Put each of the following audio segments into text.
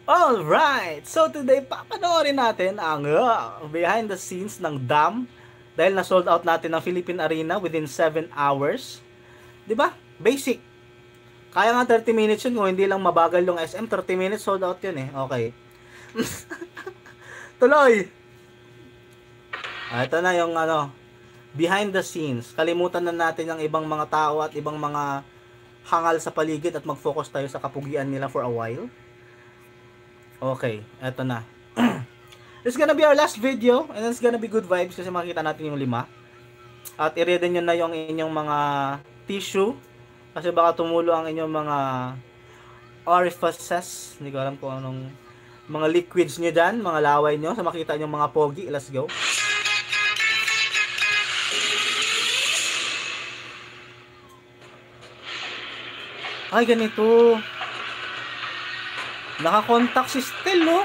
Alright! So today, papanoorin natin ang behind the scenes ng DAM dahil na-sold out natin ng Philippine Arena within 7 hours. 'Di ba? Basic. Kaya nga 30 minutes yun kung hindi lang mabagal yung SM. 30 minutes sold out yun eh. Okay. Tuloy! Ito na yung behind the scenes. Kalimutan na natin ang ibang mga tao at ibang mga hangal sa paligid at mag-focus tayo sa kapugian nila for a while. Okay, eto na. This is gonna be our last video and it's gonna be good vibes kasi makikita natin yung 5. At i-ready nyo na yung inyong mga tissue kasi baka tumulo ang inyong mga orifices. Hindi ko alam kung anong mga liquids nyo dyan, mga laway nyo. Sa makita nyo mga pogi, let's go. Ay, ganito. Naka-contact si Stel, no?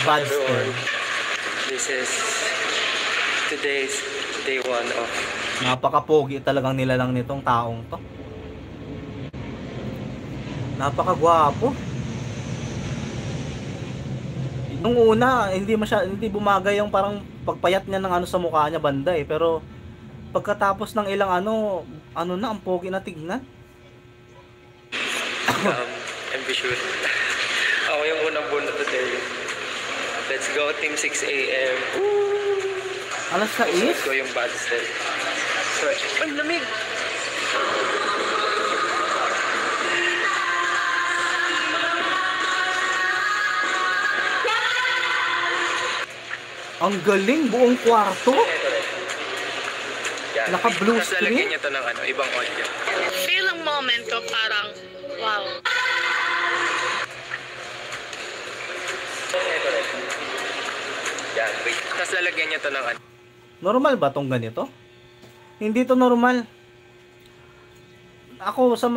Bad Stel. This is today's day 1 of... Napaka-pogi talagang nilalang nitong taong to. Napaka-gwapo. Nung una, hindi bumagay yung parang pagpayat niya ng sa mukha niya banda eh. Pero pagkatapos ng ilang na, ang pogi na tignan. I'm sure. Ako yung unang bunot today. Let's go, Team 6 AM. Alas 6? Let's go yung bad step. Ang lamig! Ang galing, buong kwarto. Naka-blue screen. Tapos lalagyan niya to ng ibang audio. Feel ang moment ko parang, wow. Yan, wait. Tapos lalagyan niya to ng Normal ba tong ganito? Hindi to normal. Ako sa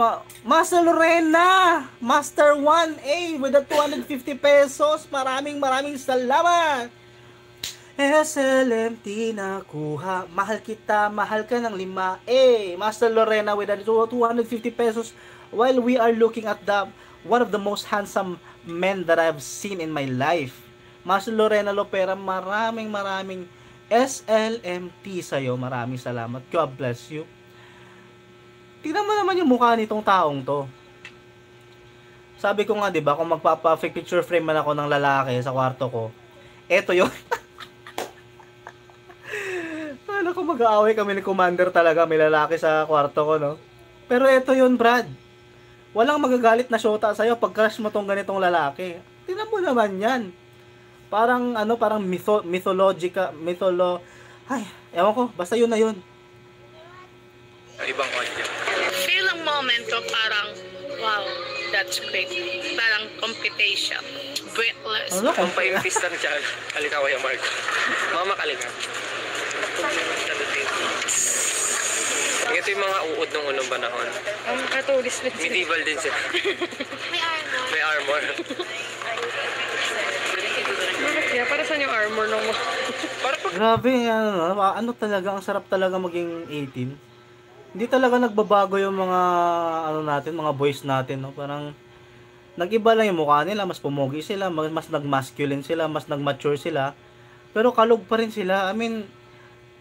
Master Lorena, Master 1A with the 250 pesos. Maraming salamat. SLMT nakuha. Mahal kita, mahal ka ng 5A. Master Lorena with the 250 pesos while we are looking at one of the most handsome men that I've seen in my life. Master Lorena Lopera, maraming SLMT sa'yo. Maraming salamat. God bless you. Tingnan mo naman yung mukha nitong taong to. Sabi ko nga, diba, kung magpapa-fake picture frame man ako ng lalaki sa kwarto ko, eto yun. Ano kung mag-aaway kami ni Commander talaga, may lalaki sa kwarto ko, no? Pero eto yun, Brad. Walang magagalit na syota sa'yo pag crush mo tong ganitong lalaki. Tingnan mo naman yan. Parang ay, ewan ko, basta yun na yun. ibang audio. Feel ang moment ko parang, wow, that's great. Parang competition. Breathless. Ano? Kung pa-impis lang siya, kalikawa yung Mark. Mga makalika. Ito yung mga uod ng unang panahon. Ang katulis na sila. Medieval din sila. May armor. Kaya para saan yung armor nung Grabe, ano talaga, ang sarap talaga maging 18. Hindi talaga nagbabago yung mga natin, mga boys natin, no? Parang nag-iba lang yung mukha nila, mas pumogi sila, mas nag-masculine sila, mas nag-mature sila. Pero kalog pa rin sila. I mean,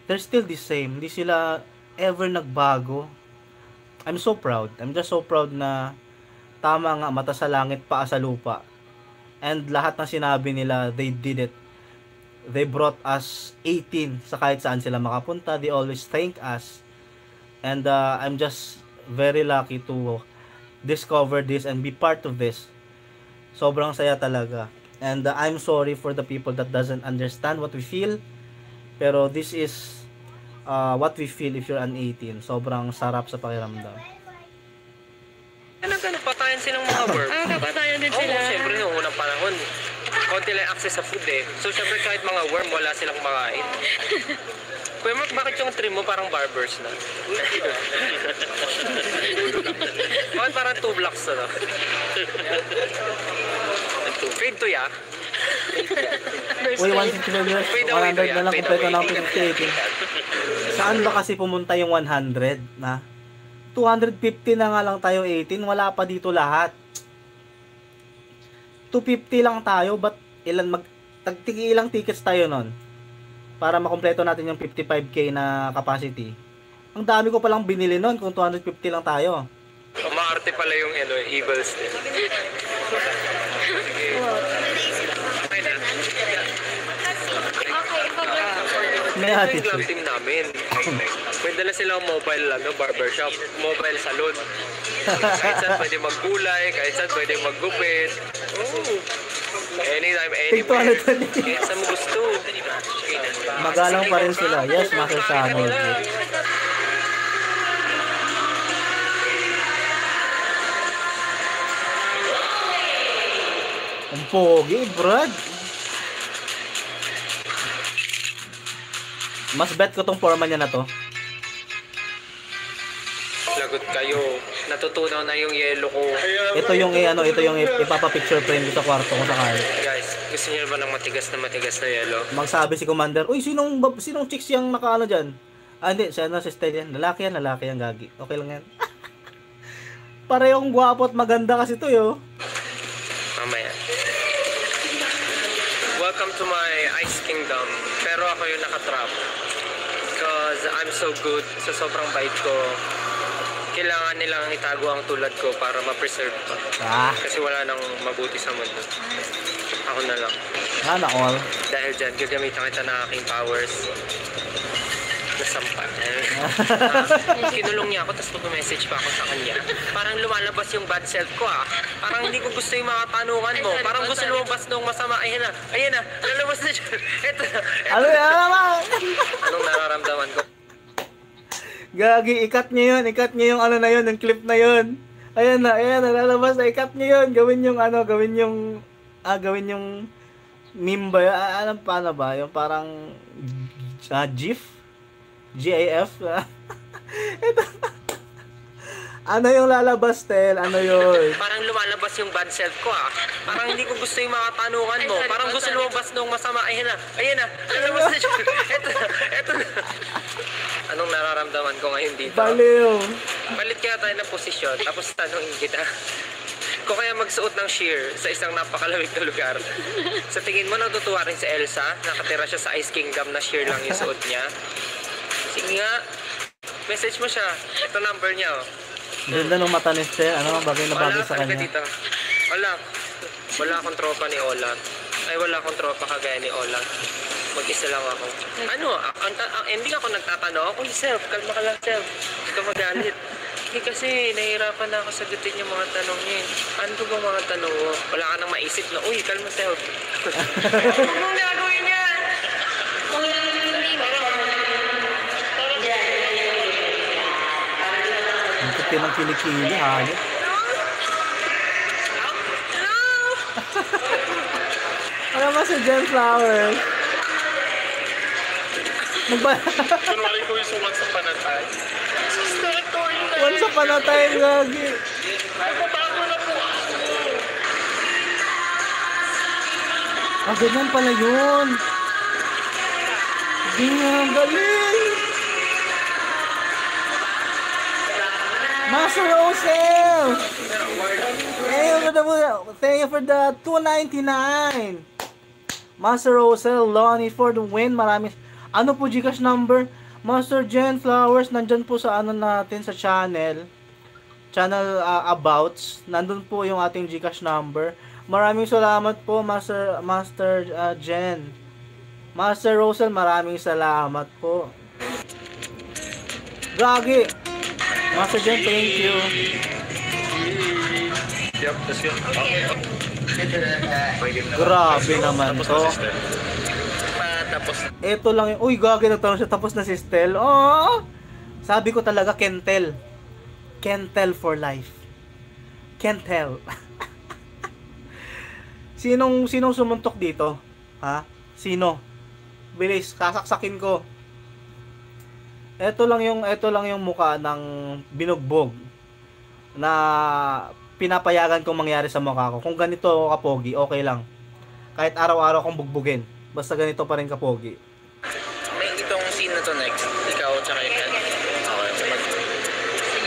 they're still the same. Hindi sila ever nagbago. I'm so proud. I'm just so proud na tama nga, mata sa langit, paa sa lupa. And lahat ng sinabi nila, they did it. They brought us 18 sa kahit saan sila makapunta. They always thank us. And I'm just very lucky to discover this and be part of this. Sobrang saya talaga. And I'm sorry for the people that doesn't understand what we feel. Pero this is what we feel if you're an 18. Sobrang sarap sa pakiramdam. Patayan silang mga worm. Kapatayan din sila. Oo, siyempre noong unang panahon. Konti lang access sa food eh. So siyempre kahit mga worm, wala silang makain. Kuya Mark, bakit yung trim mo parang barbers na? Bakit parang 2 blocks na? Fade to ya? Uy, 150 viewers, 100 na lang kumpleto ng 50. Saan ba kasi pumunta yung 100 na? 250 na nga lang tayo 18, wala pa dito lahat. 250 lang tayo, but ilang tickets tayo nun para makumpleto natin yung 55k na capacity. Ang dami ko palang binili nun kung 250 lang tayo. Umaarte pala yung Eagles din. Okay na. May Ito yung attitude. club team namin. May dala silang mobile barbershop, mobile salon. Kahit saan pwede magkulay, kahit saan pwede maggupit. Oh. Anytime, anywhere. Kahit saan mo gusto. Magalang pa rin sila. Yes, Master Samuel. Ang pogi, Brad. Mas bet ko tong forma niya na to. Lagot kayo. Natutunaw na yung yellow ko. Ito yung ipapa-picture frame ko sa kwarto ko sakali. Guys, gusto niyo ba ng matigas na yellow? Magsabi si Commander, "Uy, sinong chicks yung nakaano diyan?" Ah, hindi, si Stella yan. Lalaki yan, gagi. Okay lang yan. Parehong gwapo at maganda kasi to, yo. Mamaya. Welcome to my Ice Kingdom. Pero ako yung nakatrap. Because I'm so good. Sa sobrang bait ko. Kailangan nilang itago ang tulad ko para ma-preserve ko. Kasi wala nang mabuti sa mundo. Ako na lang. Sana all. Dahil dyan, gagamitan kita ng aking powers. Nasampa. Kinulong niya ako, tapos mag-message pa ako sa kanya. Parang lumalabas yung bad self ko Parang hindi ko gusto yung mga tanungan mo. Parang gusto lumabas nung masama. Ayan na, lalabas na siya. Ito na. Ano yan naman? Anong nararamdaman ko? Gagi, ikat niyo yung ano na yun, yung clip na yun. Ayan na, lalabas na, ikat niyo yun. Gawin yung meme ba yun? Alam paano ba? Yung parang GIF? GIF? Ito. Ano yung lalabas, Tel? Ano yun? Parang lumalabas yung bad self ko Parang hindi ko gusto yung mga tanungan mo. Parang gusto lumabas nung masama. Ayan na, lalabas na siya. Ito na. Anong nararamdaman ko ngayon dito? Baliw. Palit kaya tayo ng posisyon, tapos tanongin kita. Kung kaya magsuot ng sheer sa isang napakalamig na lugar, sa tingin mo natutuwa rin si Elsa? Nakatira siya sa Ice Kingdom na sheer lang yung suot niya? Sige nga, message mo siya. Ito number niya Ganda nung mata ni Tel. Ano ang bagay na bagay sa kanya? Dito. Wala akong tropa ni Ola. Ay, wala akong tropa kagaya ni Ola. Mag-isa lang ako. Hindi ako nagtatanong. Uy, self, kalma ka lang, self. Huwag ka magalit. Kasi nahihirapan na ako sagutin yung mga tanong niya. Ano ba bang mga tanong mo? Wala ka nang maisip na, uy, kalma, self. Huwag mong gagawin yan! Ang puti ng kilikili, hayop. Ano ba si Jen Flowers? Kunwari ko yung once upon a time. Once upon a time, gagi. Nagbabago na po ako. Ganyan pala yun. Ganyan, galing. Master Rosel! Thank you for the $2.99. Master Rosel, Lonnie for the win. Maraming. Ano po Gcash number? Master Jen Flowers, nandyan po sa ano natin sa channel abouts. Nandun po yung ating Gcash number. Maraming salamat po Master Jen. Master Rosel, maraming salamat po. Gagi. Master Jen, thank you. Yep, that's good. Grabe naman to. Tapos Ito lang yung, uy, gagi, nagtanong siya, tapos na si Stel. Oh! Sabi ko talaga, Kentel. Kentel for life. Kentel. Sinong sumuntok dito? Ha? Sino? Bilis, kasaksakin ko. Ito lang yung mukha ng binugbog na pinapayagan kong mangyari sa mukha ko. Kung ganito ako kapogi, okay lang. Kahit araw-araw kong bugbugin. Basta ganito pa rin kapogi. may itong scene na to next. Ikaw tsaka yung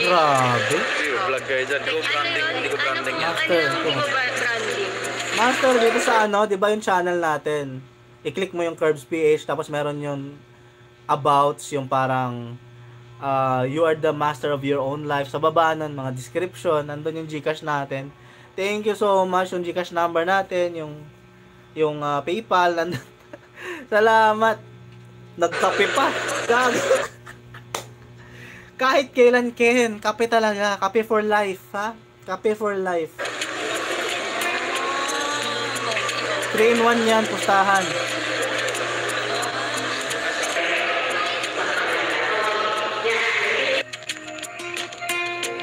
Grabe. Vlog kayo dyan. Hindi ko branding, hindi ko branding yan. Master. Hindi mo ba branding? Master, dito sa ano, di ba yung channel natin? I-click mo yung Curbs PH, tapos meron yung abouts, yung parang you are the master of your own life. Sa baba nun, mga description, nandun yung Gcash natin. Thank you so much, yung Gcash number natin, yung PayPal, nandun. Salamat. Nagkape pa. Gago. Kahit kailan, Ken, kape talaga. Kape for life, ha? Kape for life. 3-in-1 yan, pustahan.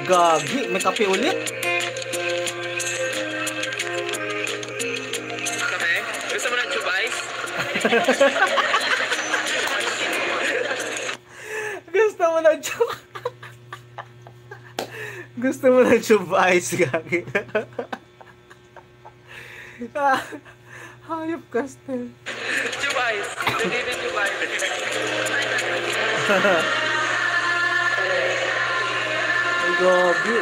Gagi, may kape ulit. Kape? Gusto mo ng tube ice? Gusto mo na tube. Gusto mo na tube ice, gagi. Hayop kastel. Tube ice. Hindi din tube ice. Ay, gagi.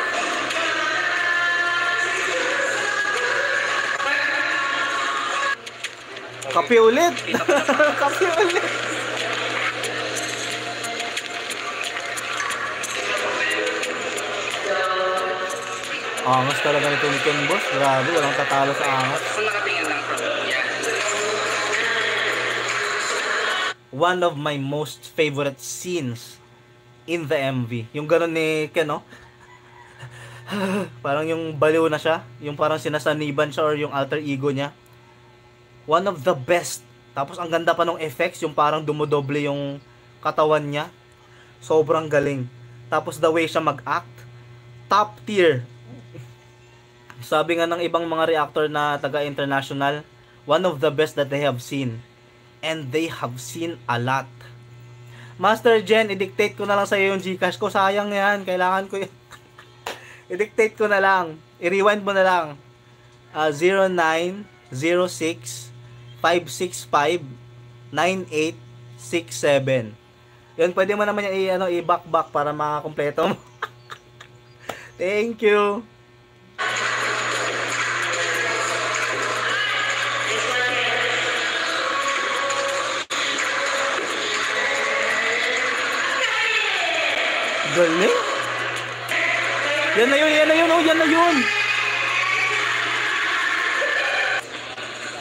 Kape ulit. Kape ulit. Angas talaga nito ni Ken, boss. Grabe, walang tatalo sa angas. Kung nakatingin lang from yan. One of my most favorite scenes in the MV. Yung gano'n ni Ken, no? Parang yung baliw na siya. Yung parang sinasaniban siya or yung alter ego niya. One of the best. Tapos ang ganda pa ng effects. Yung parang dumodoble yung katawan niya. Sobrang galing. Tapos the way siya mag-act. Top tier. Sabi nga ng ibang mga reactor na taga-international, one of the best that they have seen. And they have seen a lot. Master Jen, i-dictate ko na lang sa iyo yung Gcash ko. Sayang yan. Kailangan ko yun. I-dictate ko na lang. I-rewind mo na lang. 0906-565-9867. Yun, pwede mo naman yung i-back para makakompleto mo. Thank you. Galing. Yan na yun, yan na yun, oh, yan na yun.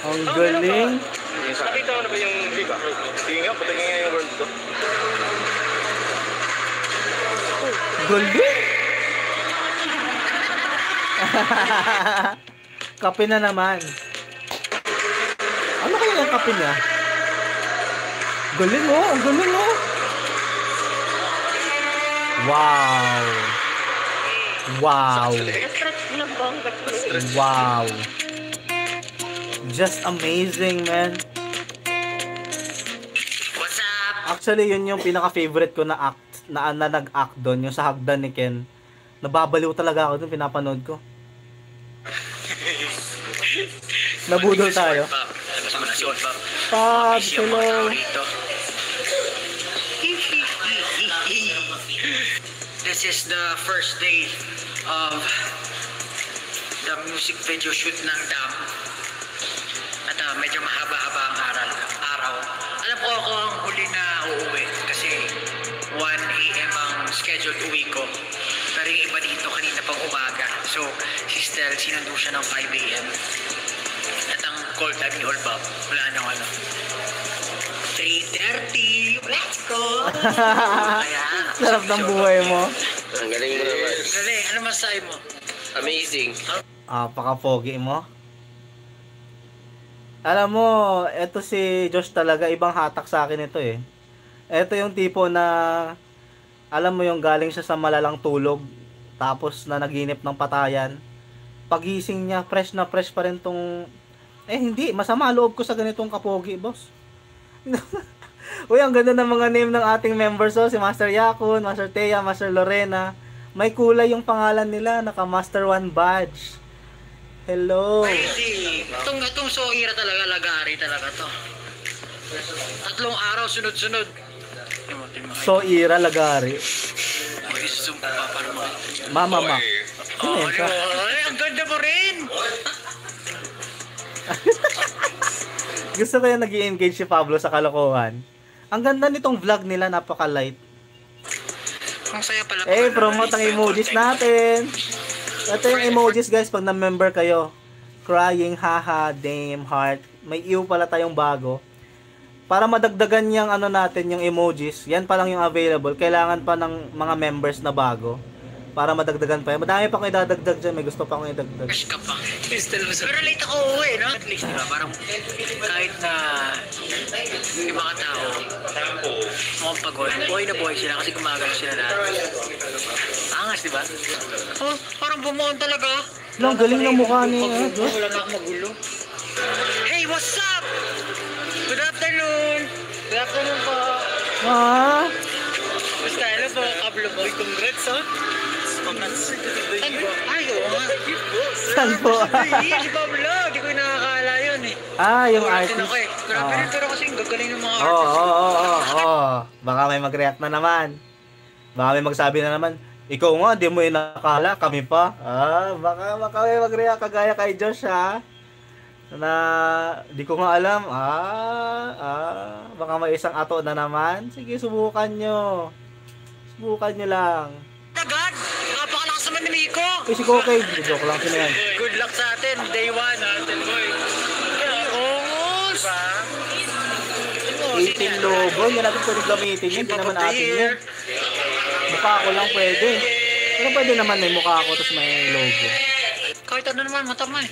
Ang galing. Nakita mo na ba yung viva? Sige nga, patagin nga yung world ko. Galing. Kape na naman. Ano kaya yung kape niya? Galing, oh, ang galing, oh. Wow. Wow. Wow. Just amazing, man. What's up? Actually, yun yung pinaka-favorite ko na act, na nag-act doon, yung sa hagdan ni Ken. Nababaliw talaga ako doon, pinapanood ko. Nabudol tayo. Pabs, hello. This is the first day of the music video shoot ng Dam. At medyo mahaba-haba ang araw. Alam ko ako ang huli na uuwi kasi 1 AM ang scheduled uwi ko. Pero yung iba dito kanina pang umaga. So, si Stel, sinundo siya ng 5 AM. At ang call time ni Olbab, wala nang 3:30. Let's go! Kaya, Sarap ng buhay mo. Ang galing mo naman. galing, ano masahe mo? Amazing. Paka-pogi mo. Alam mo, eto si Josh talaga, ibang hatak sa akin ito eh. Eto yung tipo na, alam mo yung galing siya sa malalang tulog, tapos na naginip ng patayan. Pagising niya, fresh na fresh pa rin tong, hindi, masama loob ko sa ganitong kapogi, boss. Uy, ang ganda ng mga name ng ating members, oh. Si Master Yakun, Master Thea, Master Lorena. May kulay yung pangalan nila, naka Master 1 badge. Hello. Crazy. Itong Soira talaga, lagari talaga to. 3 araw sunod-sunod. So, Ira Lagari. So zoom ko pa para mo. Mama. Sino yun ka? Ay, ang ganda mo rin! Gusto ko yung nag-i-engage si Pablo sa kalokohan. Ang ganda nitong vlog nila, napaka-light. Ang saya pala. Promote ang emojis natin. Ito yung emojis guys, pag na-member kayo. Crying, haha, damn, heart. May ew pala tayong bago. Para madagdagan yung ano natin, yung emojis, yan pa lang yung available. Kailangan pa ng mga members na bago. Para madagdagan pa yan. Madami pa akong idadagdag dyan. May gusto pa akong idagdag. Fresh ka pa. Pero late ako uwi, no? At least, diba? Parang kahit na yung mga tao, mga pagod, buhay na buhay sila kasi gumagano sila na. Angas, diba? Oh, parang bumuon talaga. Lang, galing ng mukha ni Diyos. Wala na akong magulo. Hey, what's up? Good afternoon. Good afternoon po. Ah, Basta, hello po, Pablo Boy. Congrats, ha? Congrats. Saan po? Ay, oo nga. saan po? Si Pablo, di ko yung nakakala yun eh. Yung Wala artist. din ako eh. Grabe rin, pero kasi gagaling ng mga Oo, artist. oo. Baka may mag-react na naman. Baka may magsabi na naman, ikaw nga, di mo inakala, kami pa. Baka may mag-react kagaya kay Josh, ha? Na, di ko nga alam. Baka may isang ato na naman. Sige, subukan nyo. Subukan nyo lang. Agad! Napakalakas naman ni Miko! Si Kokay, joke lang sila yan. Good luck sa atin, day one natin, boy. Ongos! Diba? 18 logo, hindi natin pwede gamitin yun. Hindi naman atin yun. Mukha ko lang pwede. Pero pwede naman may mukha ko tapos may logo. Kahit ano naman, mata mo eh.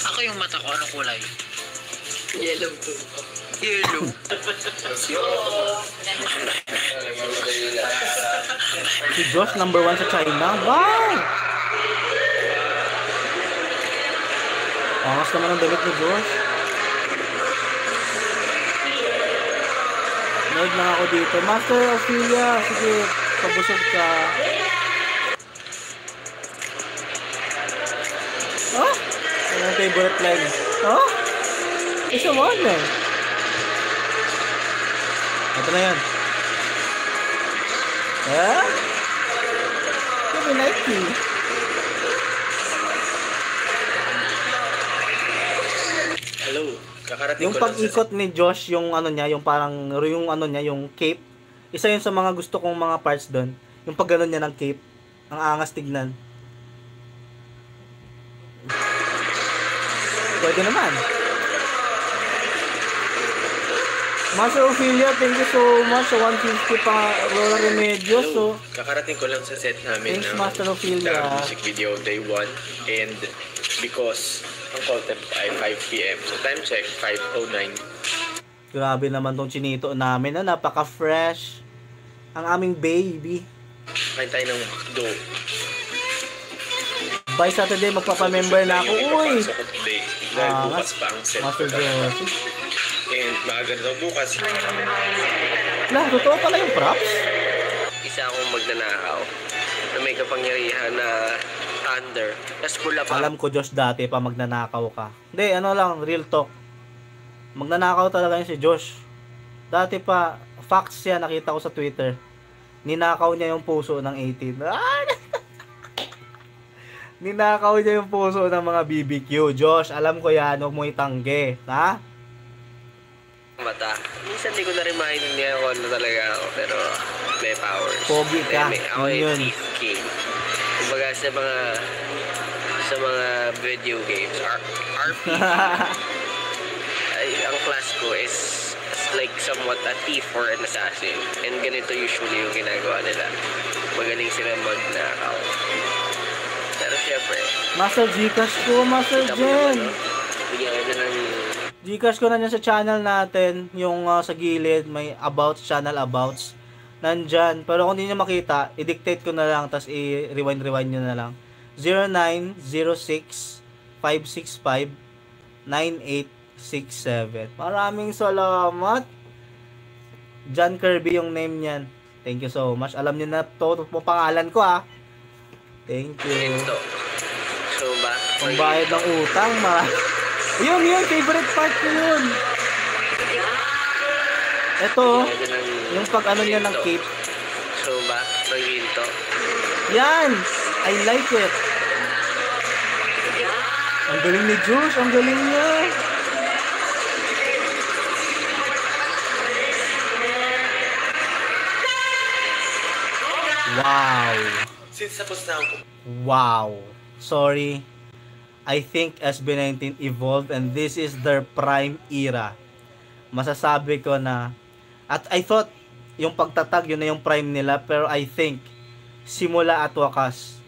Ako yung mata ko, anong kulay? Yellow to. Yellow. Si Josh, number 1 sa China. Wow! Angas naman ang damit ni Josh. Nerd lang ako dito. Master Ophelia, sige, pabusog ka. Oh? Ano yung favorite line? Oh? Isa one eh. Ito na yan. Ah? Sabi Nike. Hello, kakarating Yung ko lang sa pag-ikot ni Josh, yung ano niya, yung parang, yung ano niya, yung cape. Isa yun sa mga gusto kong mga parts doon. Yung pag gano'n niya ng cape. Ang angas tignan. Pwede naman. Master Ophelia, thank you so much sa 150 pa Roller Remedios. So, kakarating ko lang sa set namin thanks ng Master Ophelia. the music video day 1 and because ang call time ay 5 p.m. So time check, 5:09. Grabe naman tong chinito namin na napaka-fresh. Ang aming baby. Kain tayo ng McDo. By Saturday, magpapamember na ako. Uy! Sa today. Dahil bukas pa ang set. Master Josie. And maaga na daw bukas. Lah, totoo pala yung props? Isa akong magnanakaw na may kapangyarihan na thunder. Tapos pula pa. Alam ko, Josh, dati pa magnanakaw ka. Hindi, ano lang, real talk. Magnanakaw talaga yun si Josh. Dati pa, facts yan, nakita ko sa Twitter. Ninakaw niya yung puso ng 18. Ninakaw niya yung puso ng mga BBQ. Josh, alam ko yan, huwag mo itangge. Ha? Mata. Minsan di ko na rin maintindihan kung ano talaga ako. Pero may powers. Pogi ka. Ako Yun yung yun. thief king. Kumbaga sa mga video games, RPG, ay, ang class ko is like somewhat a thief or an assassin. And ganito usually yung ginagawa nila. Magaling sila magnakaw. Pero syempre, Master Gcash ko, Master kita mo Jen. naman, no? Bigyan ko ng Gcash ko na niya sa channel natin, yung sa gilid, may abouts, channel abouts. Nandyan. Pero kung hindi nyo makita, i-dictate ko na lang, tapos i-rewind nyo na lang. 0906-565-9867. Maraming salamat. John Kirby yung name niyan. Thank you so much. Alam niyo na to, pangalan ko ah. Thank you. ito. So ba? Pambayad ng utang, yun, favorite part ko yun. Ito, yung pag ano niya ng cape, So ba? Pag-ginto. Yan! I like it. Ang galing ni Jules, ang galing niya. Wow. Since tapos na ako. Wow. Sorry. I think SB19 evolved and this is their prime era. Masasabi ko na, at I thought yung pagtatag yun na yung prime nila, pero I think simula at wakas,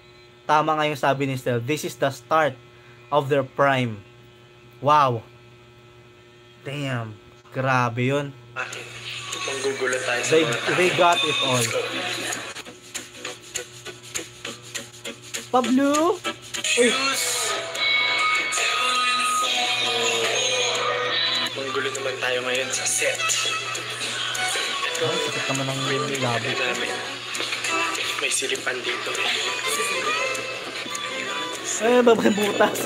tama nga yung sabi ni Stel, this is the start of their prime. Wow. Damn. Grabe yun. Bakit? Manggugulo tayo sa They got it all. Pablo! Uy! Manggulo naman tayo ngayon sa set. Ito, Ay, sakit naman ang labi. namin. May silipan dito. Ay, babay butas.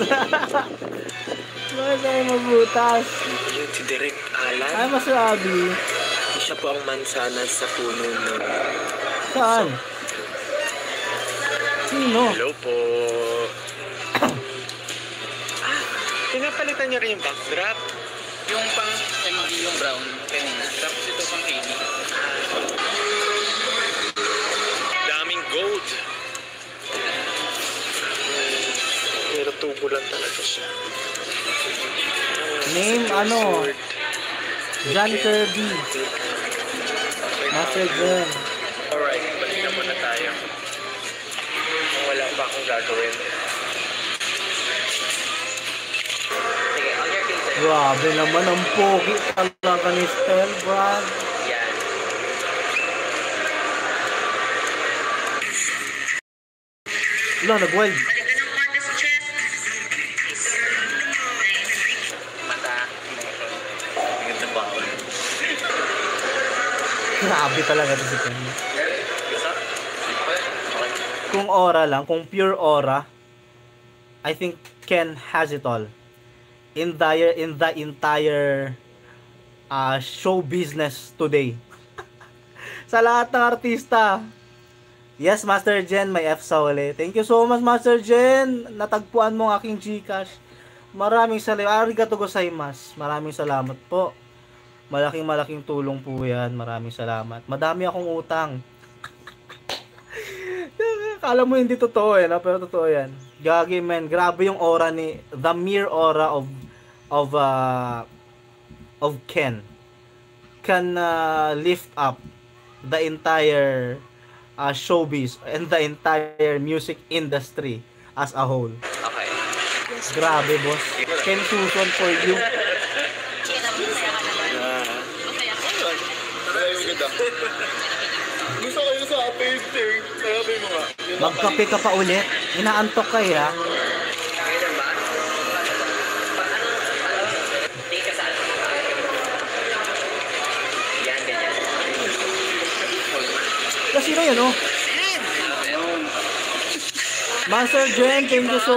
Babay mabutas. Yun si Direk Alan. Ay, masabi. Siya po ang mansanas sa puno ng... Saan? Sino? Hello po. Pinapalitan niya rin yung backdrop. Yung pang MD, yung brown, kanina. Tapos ito pang KD. Daming gold. Pero tubo lang talaga siya. Name, ano? John Kirby. Master Jen. Alright, balik na muna tayo. Kung wala pa akong gagawin. Sige, on your feet. Grabe naman, ang pogi talaga ni Stel, Brad. Yan. Wala, nag-wild. Mata. Ganda ba ako? Grabe talaga ito si Ken. Gusto? Okay. Kung aura lang, kung pure aura, I think Ken has it all. In the entire show business today. Sa lahat ng artista. Yes, Master Jen, may F sa uli. Thank you so much, Master Jen. Natagpuan mo ang aking Gcash. Maraming salamat. Arigato gozaimasu. Maraming salamat po. Malaking tulong po yan. Maraming salamat. Madami akong utang. Kala mo hindi totoo eh, no? Pero totoo yan. Gagi man, grabe yung aura ni, the mere aura of Ken can lift up the entire showbiz and the entire music industry as a whole. Okay. Grabe, boss. Ken Susan for you. Gusto ko yung sa painting. Sabi mo nga. Magkape ka pa ulit. Inaantok ka ha. Ganyan ba? Hindi ka saan? Yan, ganyan. Kasi na yun, oh. Master Jen, thank you so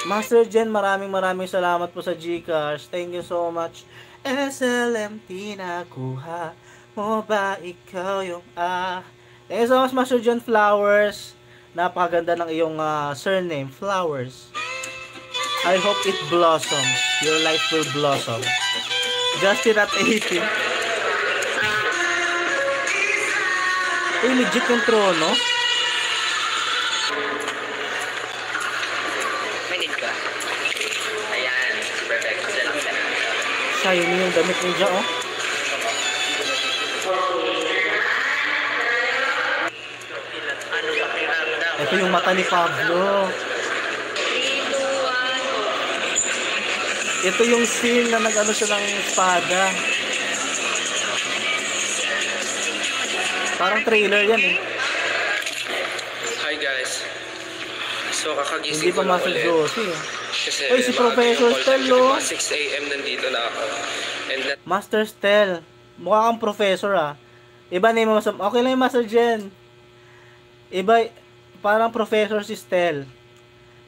Master Jen, maraming salamat po sa Gcash. Thank you so much. SLMT nakuha mo ba ikaw yung Thank you so much, Master Jen Flowers. Napakaganda ng iyong surname, Flowers. I hope it blossoms. Your life will blossom. Justin at 18. Legit yung trono. May need ka? Ayan. Perfect. Kasi lang siya. Shiny yung damit niya, oh. Ano ba kiramdam? Ito yung mata ni Pablo. Ito yung scene na nag-ano siya ng espada. Parang trailer yan eh. Hi guys. So Hindi kakagising pa ko lang Master ulit. Josie eh. Kasi Uy, si maaga Professor yung call Stel, time. oh. 6 a.m. nandito na ako. And that, Master Stel. Mukha kang professor ah. Iba na yung okay lang yung Master Jen. Iba, parang professor si Stel.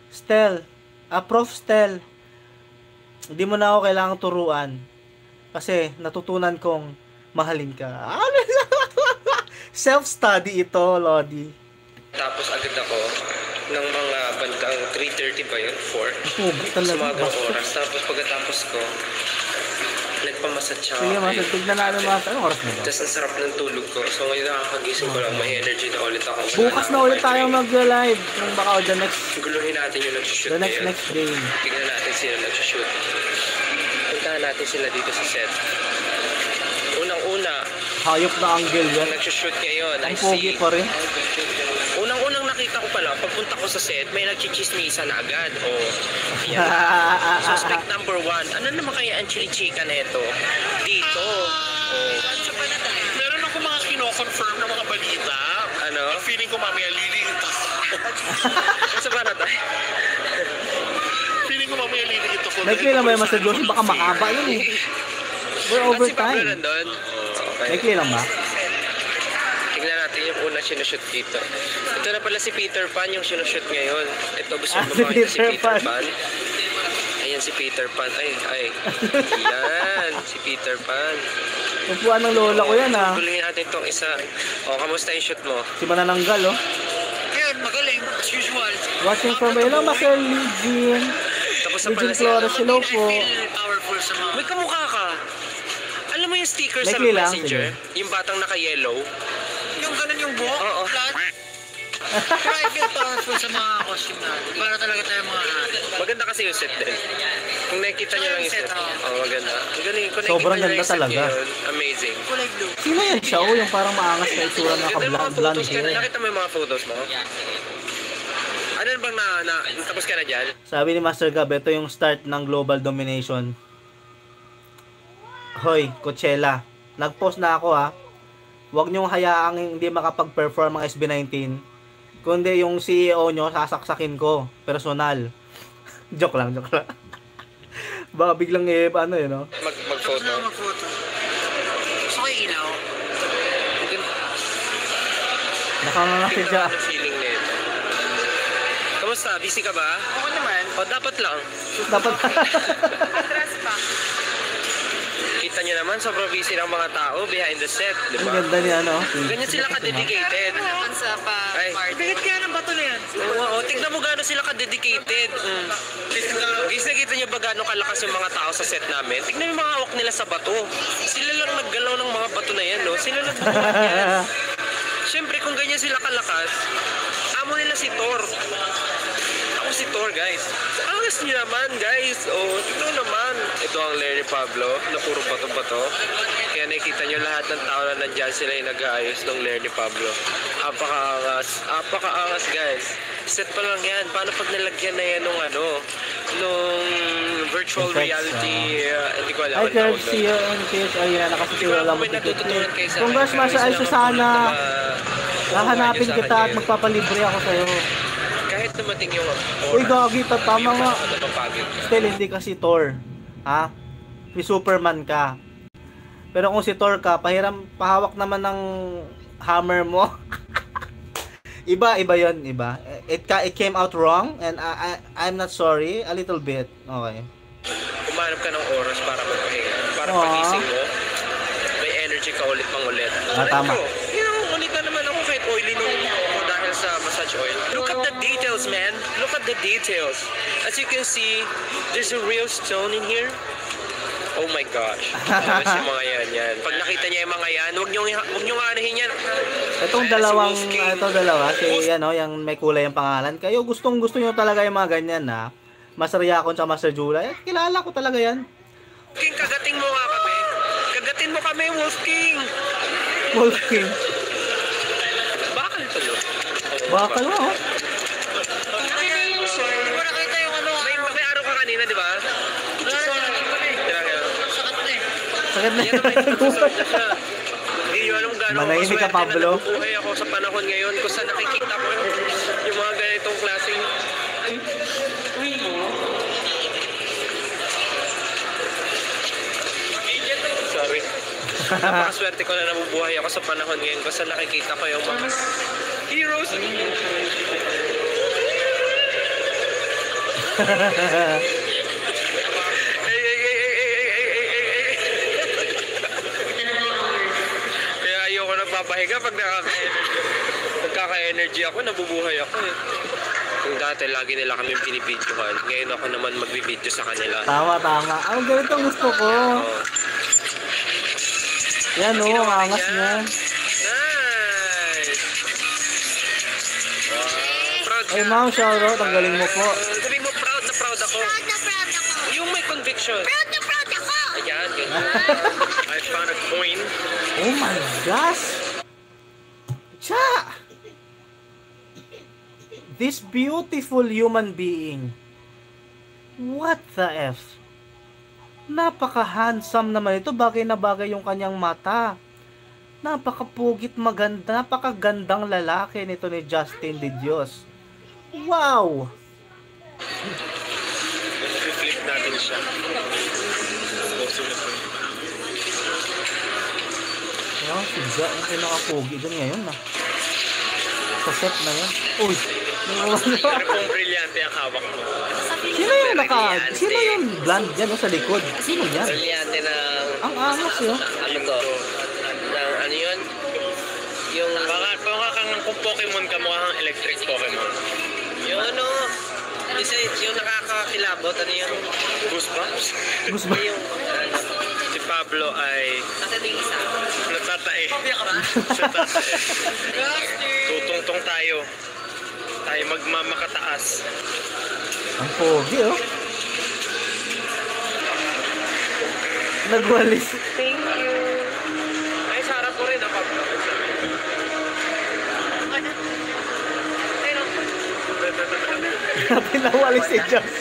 Stel. Prof Stel. Hindi mo na ako kailangang turuan. Kasi natutunan kong mahalin ka. Self-study ito, Lodi. Tapos agad ako ng mga bandang 3:30 ba yun? 4? Pogi Sa talaga. mga oras. Tapos pagkatapos ko, nagpamasad siya. Sige, Master. Tignan natin, Master. Anong oras na ba? Tapos ang sarap ng tulog ko. So ngayon nakakagising ko lang, may energy na ulit ako. Bukas na ulit tayo mag-live. Kung baka o the next Guluhin natin yung nagsushoot the next ngayon. day. Tignan natin sila nagsushoot. Puntahan natin sila dito sa set. Unang-una, Hayop na angle yan. nagsushoot ngayon. I Ang pogi see. pa rin. Unang-unang nakita ko pala, pagpunta ko sa set, may nagchichismisan na agad. O, yan. Suspect number 1. Ano naman kaya ang chili-chika na ito? Dito. Oh. Meron ako mga kino-confirm na mga balita. Ano? Feeling ko mamaya liliit ako. Sa ba na tayo? Feeling ko mamaya liliit ako. May kailan ba yung Master Josie? Baka mahaba yun eh. We're Si Pablo overtime. nandun? Okay. May kailan ba? Tingnan natin yung una sinushoot dito. Ito na pala si Peter Pan yung sinushoot ngayon. Ito gusto mo Si ba makita si Peter Peter Pan. Pan? Ayan si Peter Pan. Ay. Yan, si Peter Pan. Upuan ng lola ko yan ha. Tuloy natin tong isa. O, kamusta yung shoot mo? Si Manananggal oh. Ayun, magaling. As usual. Watching from hello, Master Eugene. Tapos na Eugene pala si... Flores, hello I po. feel powerful sa mga... May kamukha ka. Alam mo yung sticker May sa kli lang, Messenger? Yung batang naka-yellow? Yung ganun yung buhok. Oo. Flat. Pero I feel powerful sa mga costume natin. Para talaga tayo mga hari. Maganda kasi yung set din. Kung nakikita nyo lang yung set. Maganda. Ang galing. Kung Sobrang nakikita nyo lang ganda yung set talaga. ngayon, amazing. Kulay blue. Sino yan siya? Oh, yung parang maangas na itsura na Ganda yung mga ka-blonde photos ka. hair. Nakita mo yung mga photos mo? Ano bang tapos ka na dyan? Sabi ni Master Gab, ito yung start ng global domination. Hoy, Coachella. Nag-post na ako ha. Huwag niyong hayaang hindi makapag-perform ang SB19. Kundi yung CEO nyo, sasaksakin ko. Personal. joke lang. Baka biglang ano yun, no? Mag-photo. Mag-photo. Gusto ko yung ilaw. Nakangangasi Tingnan siya. mo ang feeling nito. Kamusta? Busy ka ba? Oo naman. O, dapat lang. Dapat Atras pa. Kita nyo naman, sobrang busy ng mga tao behind the set, di ang ba? ganda ni ano. Ganyan sila ka-dedicated. Sa Ay. Bigit kaya ng bato na yan. Oo, tignan mo gaano sila ka-dedicated. Guys, nakita nyo ba gaano kalakas yung mga tao sa set namin? Tignan mo yung mga hawak nila sa bato. Sila lang naggalaw ng mga bato na yan, no? Sila nagbubuhat yan. Siyempre, kung ganyan sila kalakas, amo nila si Thor. Ako si Thor, guys. Angas niyo naman, guys. Oh, tignan naman. Ito ang lair ni Pablo, na puro bato-bato. Kaya nakikita nyo lahat ng tao na nandyan sila yung nag-aayos ng lair ni Pablo. Apaka-angas. Apaka-angas, guys. Set pa lang yan. Paano pag nalagyan na yan nung virtual Effects, reality, hindi ko alam. Hi, ang Kirk. tawag doon. See you in case. Ayun, nakasitiwala Hindi ko mo may natututunan kayo sa Congrats, akin, Master pero Aisha, isa lang sana. po na Hahanapin sa kita at kanya. magpapalibre ako sa'yo. Kahit dumating yung oras. Uy, gagi, tama nga. Napapagod ka. Still, hindi ka si Thor. Ha? Si Superman ka. Pero kung si Thor ka, pahawak naman ng hammer mo. iba yun, iba. It came out wrong and I'm not sorry. A little bit. Okay. Umanap ka ng oras para magpahinga. Para Aww. pagising mo, may energy ka ulit pang ulit. Tama. Ulit na naman ako kahit oily nung ako dahil sa massage oil. Look at the details, man. Look at the details. As you can see, there's a real stone in here. Oh my gosh. Tapos yung mga yan. Pag nakita niya yung mga yan, huwag niyong anahin yan. Itong Ayan, dalawang, si Wolfgang. ito dalawa, si ano, yung may kulay ang pangalan. Kayo, gustong gusto nyo talaga yung mga ganyan na. Master Yakon sa Master Jula. Kilala ko talaga yan. King, kagating mo nga kami. Kagatin mo kami, Wolf King. Wolf King. Bakal ito, no? Bakal mo, oh. Hindi mo nakita yung ano. May araw ka kanina, di ba? Sakit na Yan naman yung nagsusort na siya. Hindi nyo alam gano'n Manahimik ka, Pablo. na nabubuhay ako sa panahon ngayon kung saan nakikita ko yung mga ganitong klaseng... Sorry. Napakaswerte ko na nabubuhay ako sa panahon ngayon kung saan nakikita ko yung mga heroes. Kaya ayoko nagpapaliwanag papahinga pag nagkaka-energy ako, nabubuhay ako eh. Kung dati lagi nila kami binibidyohan, ngayon ako naman magbibidyo sa kanila. Tama. Ang ganito ang gusto ko. Oo. Yan o, ang angas niya. Nice! Wow, proud Ay ka. ma'am, shoutout. Ang galing mo po. Sabi mo, proud na proud ako. Proud na proud ako. Yung may conviction. Proud na proud ako. Ayan, ganyan. I found a coin. Oh my gosh! Cha! This beautiful human being. What the F? Napaka-handsome naman ito. Bagay na bagay yung kanyang mata. Napaka-pugit maganda. Napakagandang lalaki nito ni Justin De Dios. Wow! I-flip natin siya. Oh, si Ja, yung pinaka-pugi dyan ngayon ah. Sa set na yan. Uy! Pero kung brilyante ang hawak mo. Sino yung blonde dyan oh, sa likod? Sino yan? Brilyante ng... Ang angas yun. Ano to? Ng ano yun? Yung... Baka kang kung Pokemon ka, mukha kang electric Pokemon. Yung ano... Isa yung nakakakilabot. Ano yung... Goosebumps? Gusto ba? Yung... Ano, Si Pablo ay natatae. Tutungtong tayo. Tayo magmamakataas. Ang pogi oh. Nagwalis. thank you. Ay, sarap ko rin. Pablo. Pinawalis si Josh.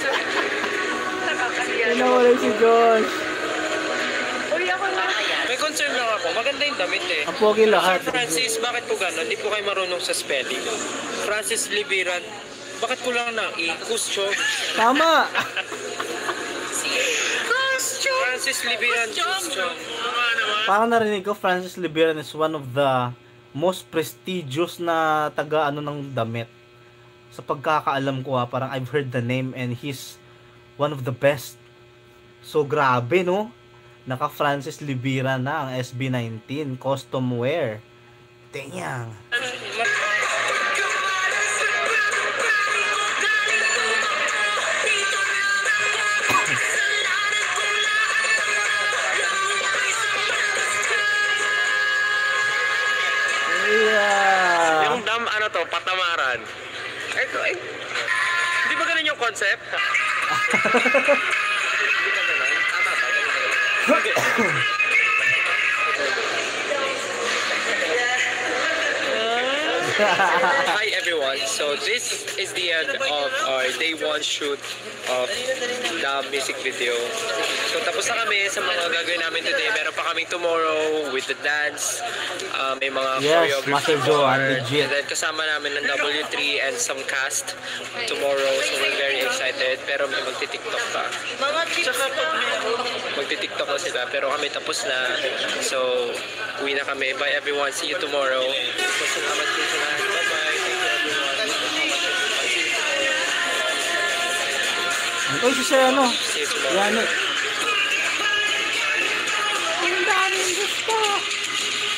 Pinawalis si Josh. May concern lang ako. Maganda yung damit eh. Ang pogi lahat. Sir Francis, bakit po gano'n? Hindi po kayo marunong sa spelling. Francis Libiran, bakit ko lang na i-question? Tama. Francis Libiran, question. Parang narinig ko, Francis Libiran is one of the most prestigious na taga ano ng damit. Sa pagkakaalam ko parang I've heard the name and he's one of the best. So grabe no? Naka Francis Libiran na ang SB19 custom wear. Damn. Yeah. Yung dam, ano to, patamaran. Ay, hindi ba ganun yung concept? Hindi ba ganun? Tama ba? Hi everyone, so this is the end of our day one shoot of the music video. So tapos na kami sa mga gagawin namin today. Meron pa kaming tomorrow with the dance. May mga Yes, choreography Master Joe, part. legit. And then kasama namin ng W3 and some cast tomorrow. So we're very excited. Pero may magti-tiktok pa. Magti-tiktok na sila. Pero kami tapos na. So uwi na kami. Bye everyone. See you tomorrow. Salamat po sa lahat. Bye-bye. Thank you everyone. Uy, si Sir ano? See you tomorrow. Yan eh.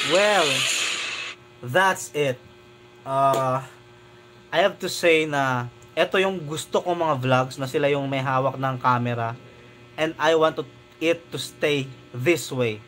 Well, that's it. I have to say na ito yung gusto kong mga vlogs na sila yung may hawak ng camera and I want it to stay this way.